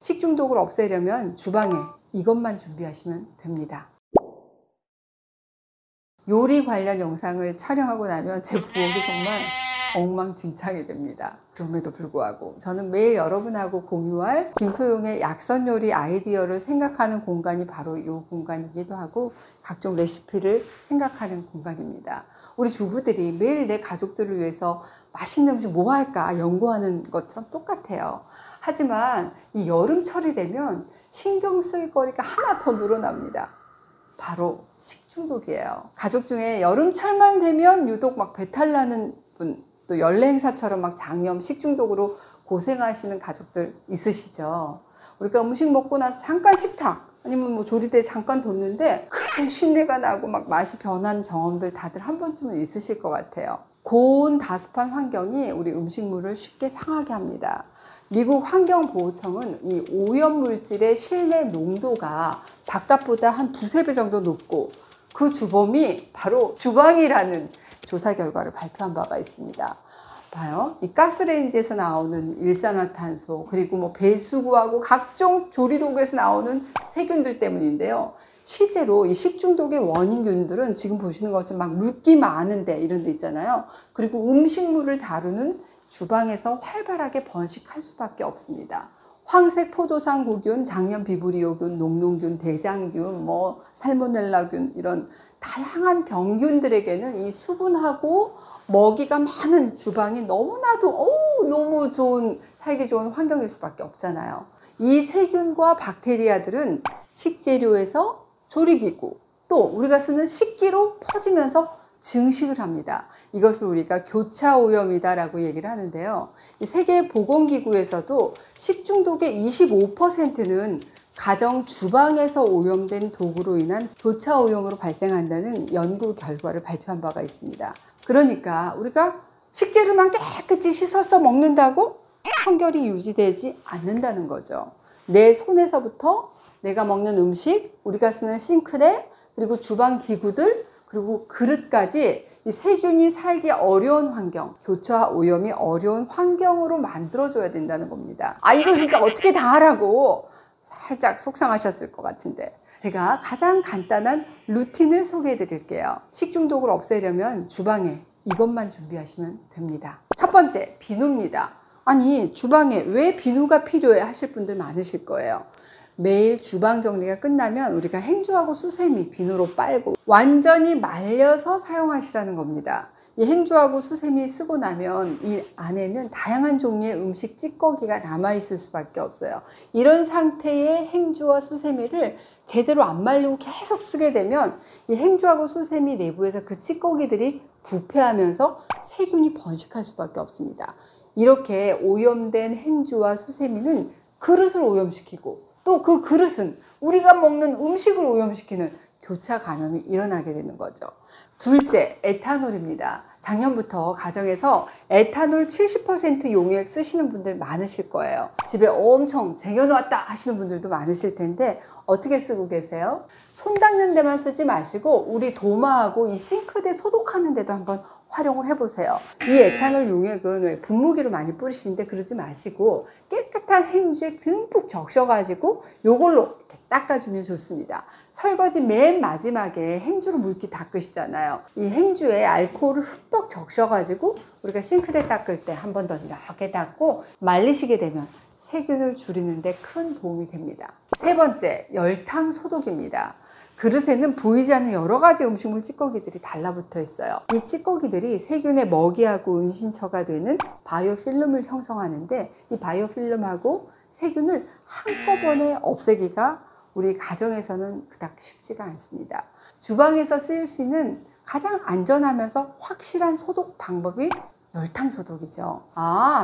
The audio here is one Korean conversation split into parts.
식중독을 없애려면 주방에 이것만 준비하시면 됩니다. 요리 관련 영상을 촬영하고 나면 제 부엌이 정말 엉망진창이 됩니다. 그럼에도 불구하고 저는 매일 여러분하고 공유할 김소용의 약선 요리 아이디어를 생각하는 공간이 바로 이 공간이기도 하고 각종 레시피를 생각하는 공간입니다. 우리 주부들이 매일 내 가족들을 위해서 맛있는 음식 뭐 할까 연구하는 것처럼 똑같아요. 하지만 이 여름철이 되면 신경 쓸 거리가 하나 더 늘어납니다. 바로 식중독이에요. 가족 중에 여름철만 되면 유독 막 배탈 나는 분, 또 연례 행사처럼 막 장염, 식중독으로 고생하시는 가족들 있으시죠? 우리가 음식 먹고 나서 잠깐 식탁 아니면 뭐 조리대에 잠깐 뒀는데 그새 쉰내가 나고 막 맛이 변한 경험들 다들 한 번쯤은 있으실 것 같아요. 고온 다습한 환경이 우리 음식물을 쉽게 상하게 합니다. 미국 환경보호청은 이 오염물질의 실내 농도가 바깥보다 한 두세 배 정도 높고 그 주범이 바로 주방이라는 조사 결과를 발표한 바가 있습니다. 봐요. 이 가스레인지에서 나오는 일산화탄소 그리고 뭐 배수구하고 각종 조리도구에서 나오는 세균들 때문인데요. 실제로 이 식중독의 원인균들은 지금 보시는 것처럼 막 물기 많은데 이런 데 있잖아요. 그리고 음식물을 다루는 주방에서 활발하게 번식할 수밖에 없습니다. 황색 포도상 구균, 장염 비브리오균, 녹농균, 대장균, 뭐 살모넬라균 이런 다양한 병균들에게는 이 수분하고 먹이가 많은 주방이 너무나도 너무 좋은 살기 좋은 환경일 수밖에 없잖아요. 이 세균과 박테리아들은 식재료에서 조리기구 또 우리가 쓰는 식기로 퍼지면서 증식을 합니다. 이것을 우리가 교차오염이다 라고 얘기를 하는데요. 이 세계보건기구에서도 식중독의 25%는 가정 주방에서 오염된 도구로 인한 교차오염으로 발생한다는 연구 결과를 발표한 바가 있습니다. 그러니까 우리가 식재료만 깨끗이 씻어서 먹는다고 청결이 유지되지 않는다는 거죠. 내 손에서부터 내가 먹는 음식, 우리가 쓰는 싱크대, 그리고 주방 기구들, 그리고 그릇까지 이 세균이 살기 어려운 환경, 교차 오염이 어려운 환경으로 만들어줘야 된다는 겁니다. 이걸 그러니까 어떻게 다 하라고 살짝 속상하셨을 것 같은데 제가 가장 간단한 루틴을 소개해 드릴게요. 식중독을 없애려면 주방에 이것만 준비하시면 됩니다. 첫 번째, 비누입니다. 아니, 주방에 왜 비누가 필요해 하실 분들 많으실 거예요. 매일 주방 정리가 끝나면 우리가 행주하고 수세미 비누로 빨고 완전히 말려서 사용하시라는 겁니다. 이 행주하고 수세미 쓰고 나면 이 안에는 다양한 종류의 음식 찌꺼기가 남아있을 수밖에 없어요. 이런 상태의 행주와 수세미를 제대로 안 말리고 계속 쓰게 되면 이 행주하고 수세미 내부에서 그 찌꺼기들이 부패하면서 세균이 번식할 수밖에 없습니다. 이렇게 오염된 행주와 수세미는 그릇을 오염시키고 또 그 그릇은 우리가 먹는 음식을 오염시키는 교차 감염이 일어나게 되는 거죠. 둘째, 에탄올입니다. 작년부터 가정에서 에탄올 70% 용액 쓰시는 분들 많으실 거예요. 집에 엄청 쟁여놓았다 하시는 분들도 많으실 텐데 어떻게 쓰고 계세요? 손 닦는 데만 쓰지 마시고 우리 도마하고 이 싱크대 소독하는 데도 한번 활용을 해보세요. 이 에탄올 용액은 왜 분무기로 많이 뿌리시는데 그러지 마시고 깨끗한 행주에 듬뿍 적셔가지고 요걸로 이렇게 닦아주면 좋습니다. 설거지 맨 마지막에 행주로 물기 닦으시잖아요. 이 행주에 알코올을 흠뻑 적셔가지고 우리가 싱크대 닦을 때 한 번 더 이렇게 닦고 말리시게 되면 세균을 줄이는 데 큰 도움이 됩니다. 세 번째, 열탕 소독입니다. 그릇에는 보이지 않는 여러 가지 음식물 찌꺼기들이 달라붙어 있어요. 이 찌꺼기들이 세균의 먹이하고 은신처가 되는 바이오필름을 형성하는데 이 바이오필름하고 세균을 한꺼번에 없애기가 우리 가정에서는 그닥 쉽지가 않습니다. 주방에서 쓰일 수 있는 가장 안전하면서 확실한 소독 방법이 열탕 소독이죠.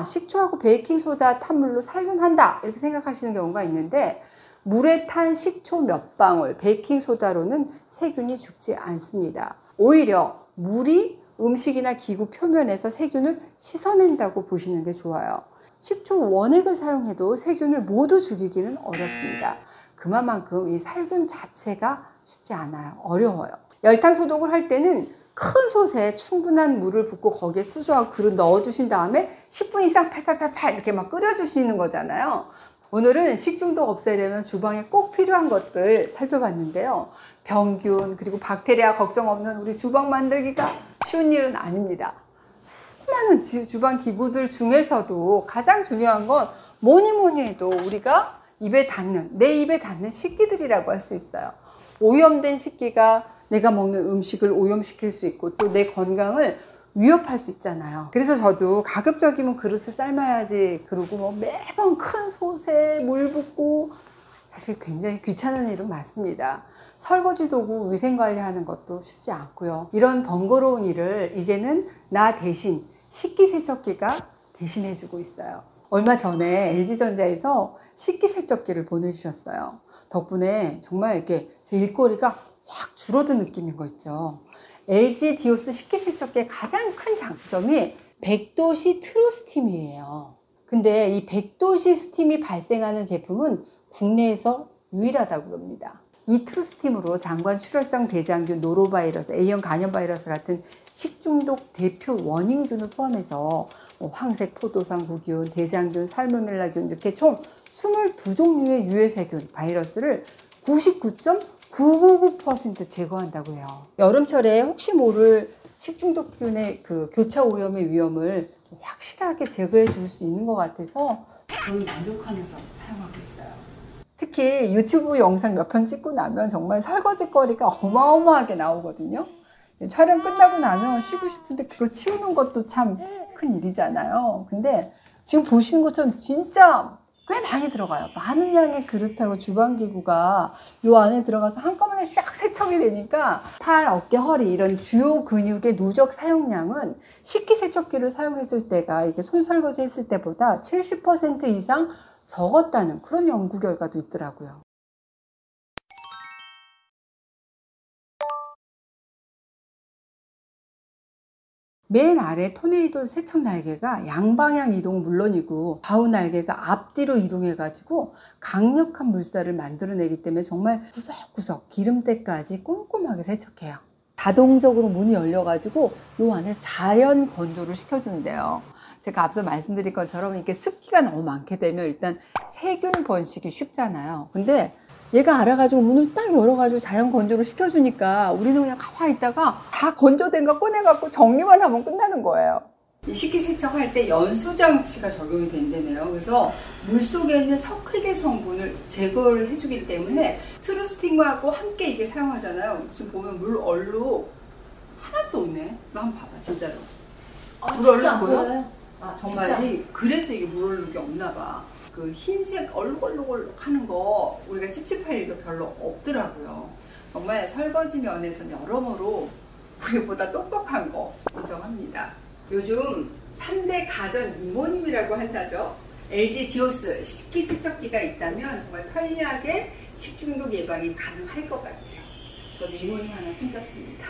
식초하고 베이킹소다 탄 물로 살균한다 이렇게 생각하시는 경우가 있는데 물에 탄 식초 몇 방울, 베이킹소다로는 세균이 죽지 않습니다. 오히려 물이 음식이나 기구 표면에서 세균을 씻어낸다고 보시는 게 좋아요. 식초 원액을 사용해도 세균을 모두 죽이기는 어렵습니다. 그만큼 이 살균 자체가 쉽지 않아요. 어려워요. 열탕 소독을 할 때는 큰 솥에 충분한 물을 붓고 거기에 수저하고 그릇 넣어주신 다음에 10분 이상 팔팔팔팔 이렇게 막 끓여주시는 거잖아요. 오늘은 식중독 없애려면 주방에 꼭 필요한 것들 살펴봤는데요. 병균 그리고 박테리아 걱정 없는 우리 주방 만들기가 쉬운 일은 아닙니다. 수많은 주방 기구들 중에서도 가장 중요한 건 뭐니 해도 우리가 입에 닿는, 내 입에 닿는 식기들이라고 할 수 있어요. 오염된 식기가 내가 먹는 음식을 오염시킬 수 있고 또 내 건강을 위협할 수 있잖아요. 그래서 저도 가급적이면 그릇을 삶아야지 그러고 뭐 매번 큰 솥에 물 붓고 사실 굉장히 귀찮은 일은 맞습니다. 설거지 도구 위생관리하는 것도 쉽지 않고요. 이런 번거로운 일을 이제는 나 대신 식기세척기가 대신해주고 있어요. 얼마 전에 LG전자에서 식기세척기를 보내주셨어요. 덕분에 정말 이렇게 제 일거리가 확 줄어든 느낌인 거 있죠. LG 디오스 식기세척기의 가장 큰 장점이 100도씨 트루스팀이에요. 근데 이 100도씨 스팀이 발생하는 제품은 국내에서 유일하다고 합니다. 이 트루스팀으로 장관 출혈성 대장균, 노로바이러스, A형 간염 바이러스 같은 식중독 대표 원인균을 포함해서 황색 포도상 구균, 대장균, 살모넬라균 이렇게 총 22종류의 유해세균, 바이러스를 99.999% 제거한다고 해요. 여름철에 혹시 모를 식중독균의 그 교차 오염의 위험을 좀 확실하게 제거해 줄 수 있는 것 같아서 저희 만족하면서 사용하고 있어요. 특히 유튜브 영상 몇 편 찍고 나면 정말 설거지 거리가 어마어마하게 나오거든요. 촬영 끝나고 나면 쉬고 싶은데 그거 치우는 것도 참 큰 일이잖아요. 근데 지금 보시는 것처럼 진짜 꽤 많이 들어가요. 많은 양의 그릇하고 주방기구가 요 안에 들어가서 한꺼번에 싹 세척이 되니까 팔, 어깨, 허리 이런 주요 근육의 누적 사용량은 식기세척기를 사용했을 때가 이게 손설거지 했을 때보다 70% 이상 적었다는 그런 연구 결과도 있더라고요. 맨 아래 토네이도 세척 날개가 양방향 이동은 물론이고 좌우 날개가 앞뒤로 이동해 가지고 강력한 물살을 만들어내기 때문에 정말 구석구석 기름때까지 꼼꼼하게 세척해요. 자동적으로 문이 열려 가지고 요 안에서 자연 건조를 시켜주는데요. 제가 앞서 말씀드린 것처럼 이렇게 습기가 너무 많게 되면 일단 세균 번식이 쉽잖아요. 근데 얘가 알아가지고 문을 딱 열어가지고 자연 건조를 시켜주니까 우리는 그냥 가만히 있다가 다 건조된 거 꺼내갖고 정리만 하면 끝나는 거예요. 이 식기세척할 때 연수장치가 적용이 된다네요. 그래서 물속에 있는 석회제 성분을 제거를 해주기 때문에 트루스팅하고 함께 이게 사용하잖아요. 지금 보면 물 얼룩 하나도 없네. 너 한번 봐봐, 진짜로. 물 얼룩 보여? 정말 그래서 이게 물 얼룩이 없나 봐. 그 흰색 얼룩얼룩 하는 거 우리가 찝찝할 일도 별로 없더라고요. 정말 설거지 면에서는 여러모로 우리보다 똑똑한 거 인정합니다. 요즘 3대 가전 이모님이라고 한다죠. LG 디오스 식기세척기가 있다면 정말 편리하게 식중독 예방이 가능할 것 같아요. 저도 이모님 하나 생겼습니다.